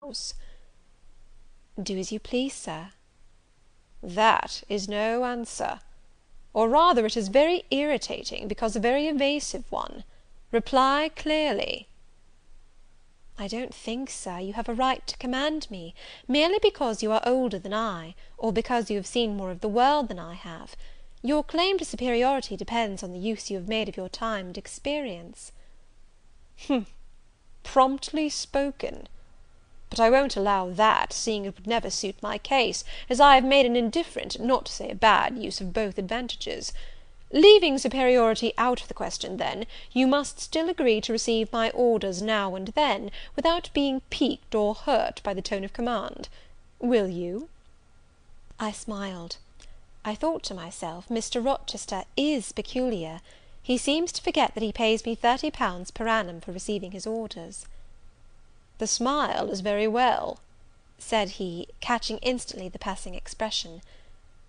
house." "Do as you please, sir." "That is no answer. Or rather it is very irritating, because a very evasive one. Reply clearly." "I don't think, sir, you have a right to command me, merely because you are older than I, or because you have seen more of the world than I have. Your claim to superiority depends on the use you have made of your time and experience." Promptly spoken. But I won't allow that, seeing it would never suit my case, as I have made an indifferent, not to say a bad, use of both advantages. Leaving superiority out of the question, then, you must still agree to receive my orders now and then, without being piqued or hurt by the tone of command. Will you?" I smiled. I thought to myself, Mr. Rochester is peculiar. He seems to forget that he pays me £30 per annum for receiving his orders. "The smile is very well," said he, catching instantly the passing expression;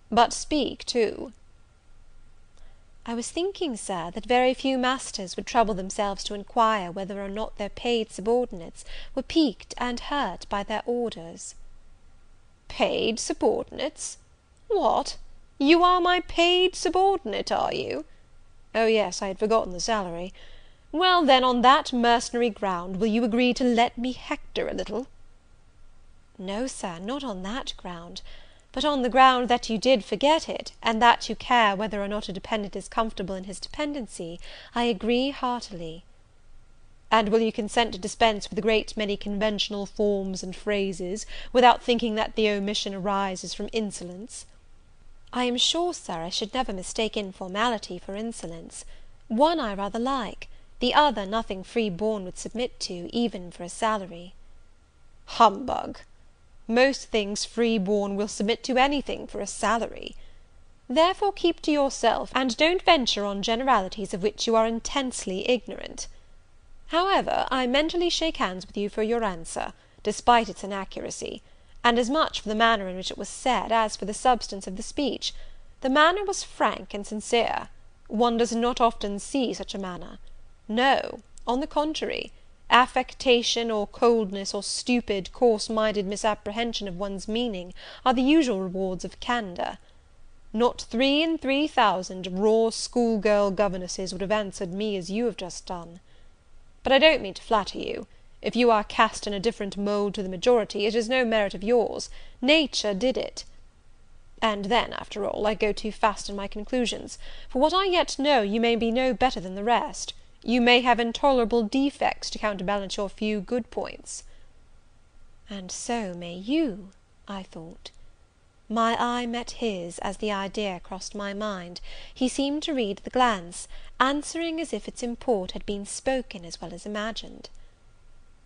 "but speak too." "I was thinking, sir, that very few masters would trouble themselves to inquire whether or not their paid subordinates were piqued and hurt by their orders." "Paid subordinates? What, you are my paid subordinate, are you? Oh yes, I had forgotten the salary. Well, then, on that mercenary ground, will you agree to let me hector a little?" "No, sir, not on that ground; but on the ground that you did forget it, and that you care whether or not a dependent is comfortable in his dependency, I agree heartily." "And will you consent to dispense with a great many conventional forms and phrases, without thinking that the omission arises from insolence?" "I am sure, sir, I should never mistake informality for insolence. One I rather like, the other nothing free born would submit to, even for a salary." "Humbug! Most things free born will submit to anything for a salary. Therefore keep to yourself, and don't venture on generalities of which you are intensely ignorant. However, I mentally shake hands with you for your answer, despite its inaccuracy; and as much for the manner in which it was said, as for the substance of the speech. The manner was frank and sincere. One does not often see such a manner. No, on the contrary, affectation, or coldness, or stupid, coarse-minded misapprehension of one's meaning, are the usual rewards of candour. Not 3 in 3,000 raw schoolgirl governesses would have answered me as you have just done. But I don't mean to flatter you. If you are cast in a different mould to the majority, it is no merit of yours. Nature did it. And then, after all, I go too fast in my conclusions; for what I yet know, you may be no better than the rest. You may have intolerable defects to counterbalance your few good points." And so may you, I thought. My eye met his as the idea crossed my mind. He seemed to read the glance, answering as if its import had been spoken as well as imagined.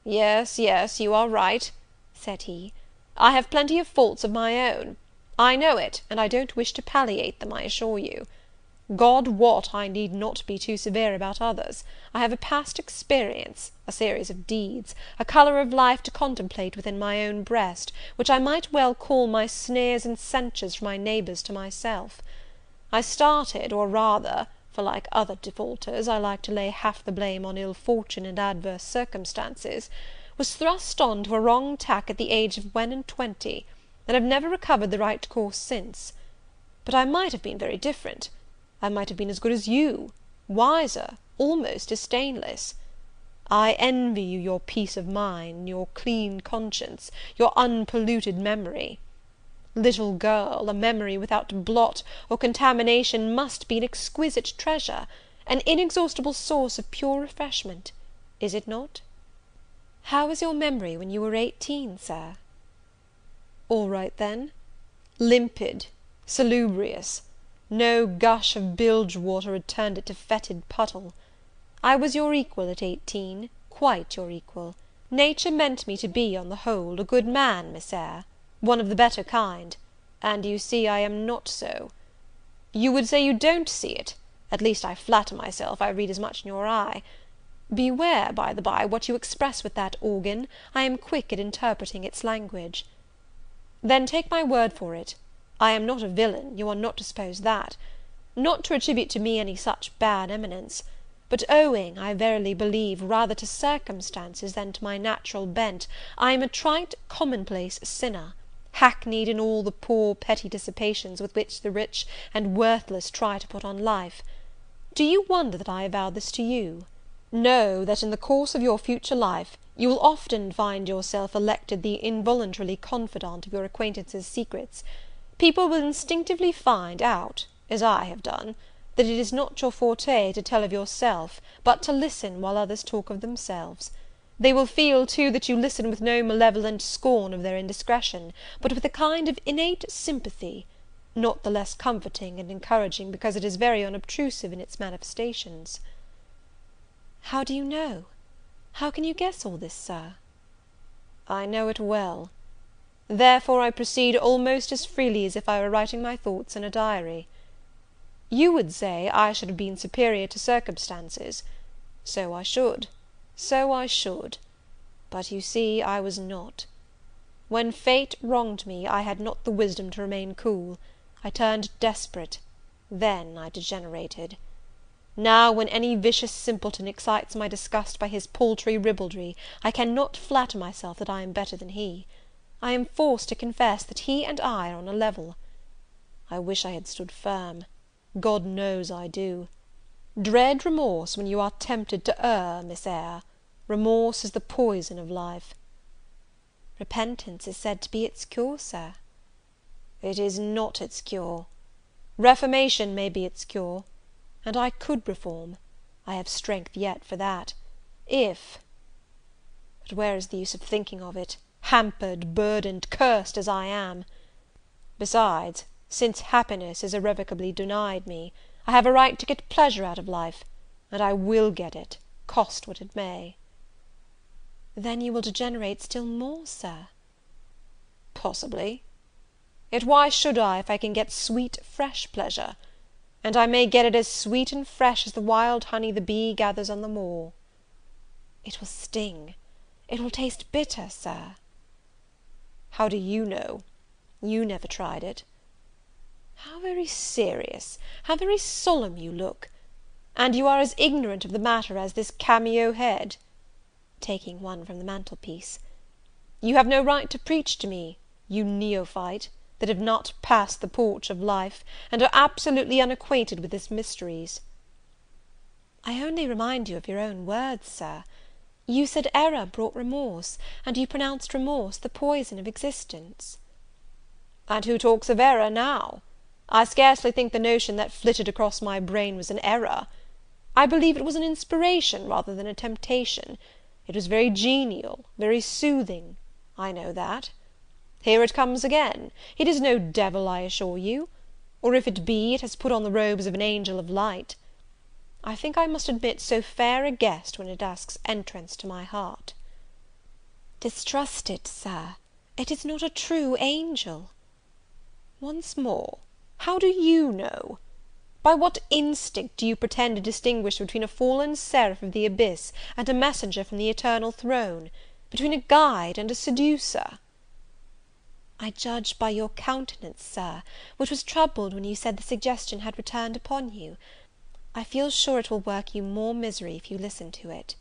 "Yes, yes, you are right," said he. "I have plenty of faults of my own. I know it, and I don't wish to palliate them, I assure you. God wot, I need not be too severe about others. I have a past experience, a series of deeds, a colour of life to contemplate within my own breast, which I might well call my sneers and censures from my neighbours to myself. I started, or rather, for like other defaulters, I like to lay half the blame on ill fortune and adverse circumstances, was thrust on to a wrong tack at the age of 21, and have never recovered the right course since. But I might have been very different. I might have been as good as you, wiser, almost as stainless. I envy you your peace of mind, your clean conscience, your unpolluted memory. Little girl, a memory without blot or contamination must be an exquisite treasure, an inexhaustible source of pure refreshment, is it not?" "How was your memory when you were 18, sir?" "All right then. Limpid, salubrious. No gush of bilge water had turned it to fetid puddle. I was your equal at 18, quite your equal. Nature meant me to be, on the whole, a good man, Miss Eyre, one of the better kind, and you see I am not so. You would say you don't see it; at least I flatter myself I read as much in your eye. Beware, by the by, what you express with that organ; I am quick at interpreting its language. Then take my word for it, I am not a villain, you are not to suppose that; not to attribute to me any such bad eminence. but owing, I verily believe, rather to circumstances than to my natural bent, I am a trite, commonplace sinner, hackneyed in all the poor petty dissipations with which the rich and worthless try to put on life. Do you wonder that I avow this to you? Know that in the course of your future life you will often find yourself elected the involuntarily confidant of your acquaintances' secrets. People will instinctively find out, as I have done, that it is not your forte to tell of yourself, but to listen while others talk of themselves. They will feel, too, that you listen with no malevolent scorn of their indiscretion, but with a kind of innate sympathy, not the less comforting and encouraging because it is very unobtrusive in its manifestations. How do you know? How can you guess all this, Sir? I know it well. Therefore I proceed almost as freely as if I were writing my thoughts in a diary. You would say I should have been superior to circumstances. So I should. But you see I was not. When fate wronged me, I had not the wisdom to remain cool. I turned desperate. Then I degenerated. Now, when any vicious simpleton excites my disgust by his paltry ribaldry, I cannot flatter myself that I am better than he. I am forced to confess that he and I are on a level. I wish I had stood firm. God knows I do. Dread remorse when you are tempted to err, Miss Eyre. Remorse is the poison of life. Repentance is said to be its cure, Sir. It is not its cure. Reformation may be its cure, and I could reform. I have strength yet for that, but where is the use of thinking of it, hampered, burdened, cursed as I am? Besides, since happiness is irrevocably denied me, I have a right to get pleasure out of life, and I will get it, cost what it may. Then you will degenerate still more, Sir. Possibly. Yet why should I, if I can get sweet, fresh pleasure? And I may get it as sweet and fresh as the wild honey the bee gathers on the moor. It will sting. It will taste bitter, Sir. How do you know? You never tried it. How very serious, how very solemn you look! And you are as ignorant of the matter as this cameo head," taking one from the mantelpiece. "You have no right to preach to me, you neophyte, that have not passed the porch of life, and are absolutely unacquainted with its mysteries." "I only remind you of your own words, Sir. You said error brought remorse, and you pronounced remorse the poison of existence." "And who talks of error now? I scarcely think the notion that flitted across my brain was an error. I believe it was an inspiration rather than a temptation. It was very genial, very soothing. I know that. Here it comes again. It is no devil, I assure you; or if it be, it has put on the robes of an angel of light. I think I must admit so fair a guest when it asks entrance to my heart." "Distrust it, Sir. It is not a true angel." "Once more, how do you know? By what instinct do you pretend to distinguish between a fallen seraph of the abyss and a messenger from the eternal throne? Between a guide and a seducer?" "I judge by your countenance, Sir, which was troubled when you said the suggestion had returned upon you. I feel sure it will work you more misery if you listen to it."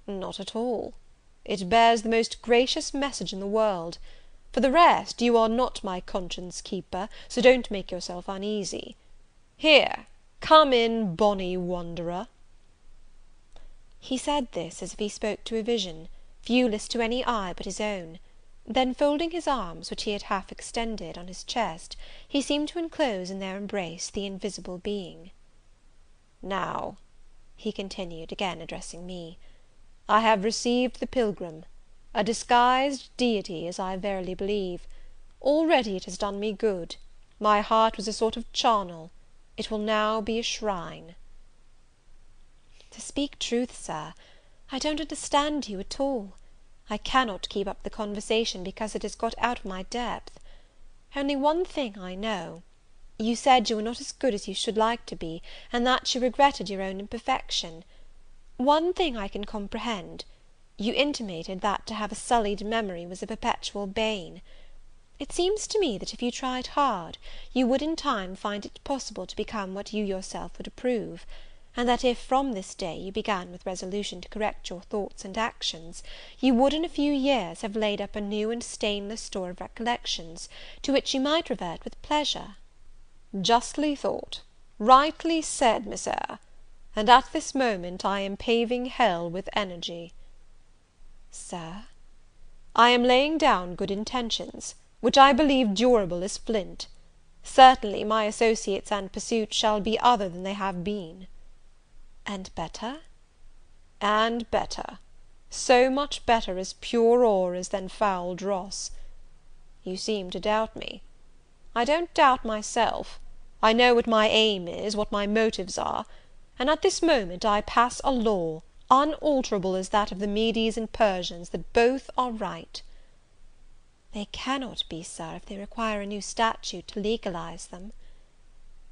"Not at all. It bears the most gracious message in the world. For the rest, you are not my conscience keeper, so don't make yourself uneasy. Here, come in, bonny wanderer." He said this as if he spoke to a vision, viewless to any eye but his own. Then, folding his arms, which he had half extended, on his chest, he seemed to enclose in their embrace the invisible being. "Now," he continued, again addressing me, "I have received the pilgrim, a disguised deity, as I verily believe. Already it has done me good. My heart was a sort of charnel; it will now be a shrine." "To speak truth, Sir, I don't understand you at all. I cannot keep up the conversation because it has got out of my depth. Only one thing I know. You said you were not as good as you should like to be, and that you regretted your own imperfection. One thing I can comprehend. You intimated that to have a sullied memory was a perpetual bane. It seems to me that if you tried hard, you would in time find it possible to become what you yourself would approve; and that if from this day you began with resolution to correct your thoughts and actions, you would in a few years have laid up a new and stainless store of recollections, to which you might revert with pleasure. Justly thought, rightly said, Miss Eyre, and at this moment I am paving hell with energy. Sir? I am laying down good intentions, which I believe durable as flint. Certainly my associates and pursuits shall be other than they have been. And better? And better. So much better as pure ore is than foul dross. You seem to doubt me. I don't doubt myself. I know what my aim is, what my motives are, and at this moment I pass a law, unalterable as that of the Medes and Persians, that both are right. They cannot be, Sir, if they require a new statute to legalize them.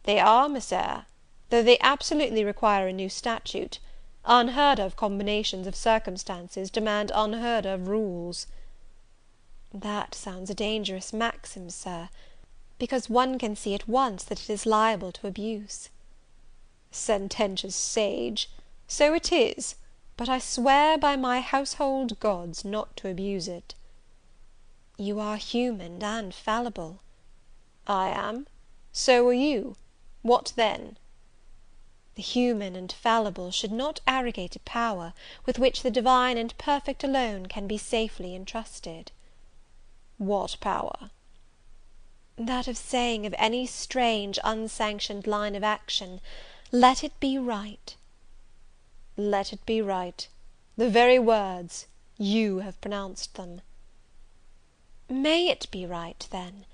They are, Miss Eyre, though they absolutely require a new statute. Unheard of combinations of circumstances demand unheard of rules. That sounds a dangerous maxim, Sir, because one can see at once that it is liable to abuse. Sententious sage! So it is, but I swear by my household gods not to abuse it. You are human and fallible. I am. So are you. What then? The human and fallible should not arrogate a power with which the divine and perfect alone can be safely entrusted. What power? That of saying of any strange, unsanctioned line of action, let it be right. Let it be right. The very words, you have pronounced them. May it be right, then?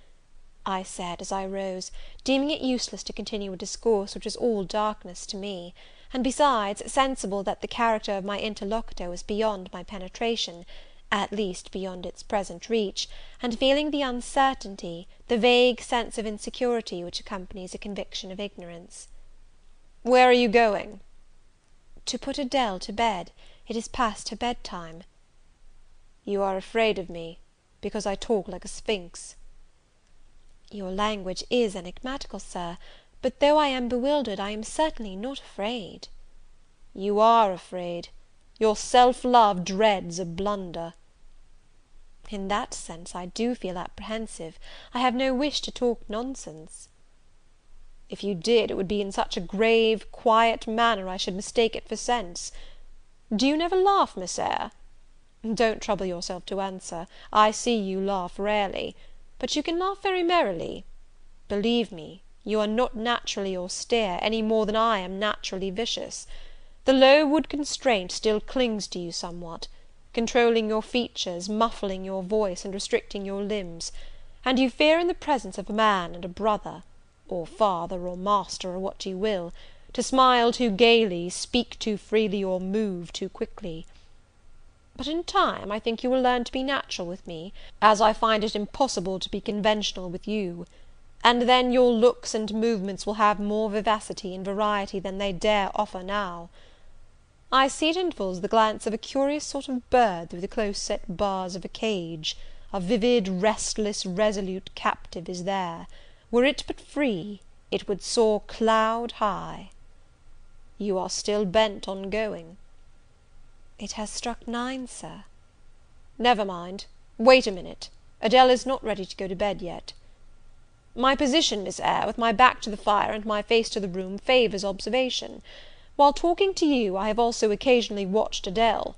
I said, as I rose, deeming it useless to continue a discourse which was all darkness to me, and besides, sensible that the character of my interlocutor was beyond my penetration, at least beyond its present reach, and feeling the uncertainty, the vague sense of insecurity which accompanies a conviction of ignorance. Where are you going? To put Adele to bed. It is past her bedtime. You are afraid of me, because I talk like a sphinx. Your language is enigmatical, Sir, but though I am bewildered, I am certainly not afraid. You are afraid. Your self-love dreads a blunder. In that sense I do feel apprehensive. I have no wish to talk nonsense. If you did, it would be in such a grave, quiet manner I should mistake it for sense. Do you never laugh, Miss Eyre? Don't trouble yourself to answer. I see you laugh rarely, but you can laugh very merrily. Believe me, you are not naturally austere, any more than I am naturally vicious. The low wood constraint still clings to you somewhat, controlling your features, muffling your voice, and restricting your limbs, and you fear in the presence of a man and a brother, or father, or master, or what you will, to smile too gaily, speak too freely, or move too quickly. But in time I think you will learn to be natural with me, as I find it impossible to be conventional with you, and then your looks and movements will have more vivacity and variety than they dare offer now. I see at intervals the glance of a curious sort of bird through the close-set bars of a cage. A vivid, restless, resolute captive is there. Were it but free, it would soar cloud high. You are still bent on going. It has struck 9, Sir. Never mind. Wait a minute. Adele is not ready to go to bed yet. My position, Miss Eyre, with my back to the fire and my face to the room, favours observation. While talking to you, I have also occasionally watched Adele.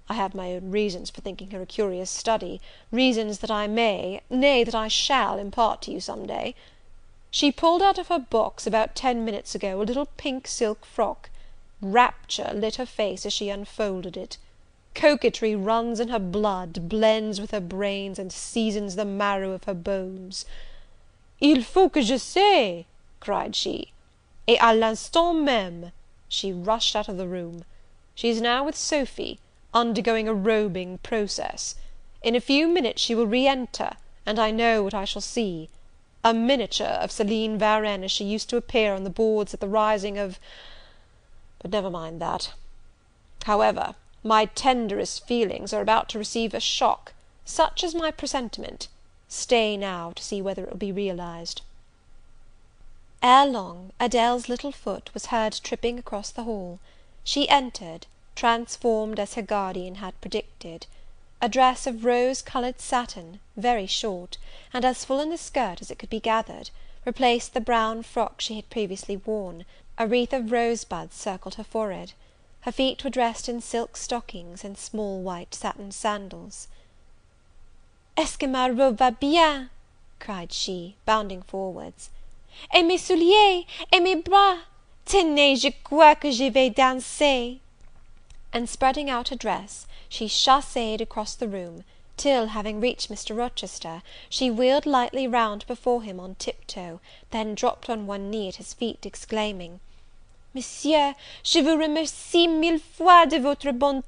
I have my own reasons for thinking her a curious study, reasons that I may, nay, that I shall impart to you some day. She pulled out of her box, about 10 minutes ago, a little pink silk frock. Rapture lit her face as she unfolded it. Coquetry runs in her blood, blends with her brains, and seasons the marrow of her bones. Il faut que je sais, cried she, et à l'instant même she rushed out of the room. She is now with Sophy, undergoing a robing process. In a few minutes she will re-enter, and I know what I shall see. A miniature of Céline Varenne as she used to appear on the boards at the rising of... but never mind that. However, my tenderest feelings are about to receive a shock, such is my presentiment. Stay now to see whether it will be realized. Ere long, Adèle's little foot was heard tripping across the hall. She entered, transformed as her guardian had predicted. A dress of rose-coloured satin, very short, and as full in the skirt as it could be gathered, replaced the brown frock she had previously worn. A wreath of rosebuds circled her forehead. Her feet were dressed in silk stockings and small white satin sandals. "Est-ce que ma robe va bien?" cried she, bounding forwards. "Et mes souliers, et mes bras! Tenez, je crois que je vais danser." And spreading out her dress, she chassed across the room, till, having reached Mr. Rochester, she wheeled lightly round before him on tiptoe, then dropped on one knee at his feet, exclaiming, "Monsieur, je vous remercie mille fois de votre bonté.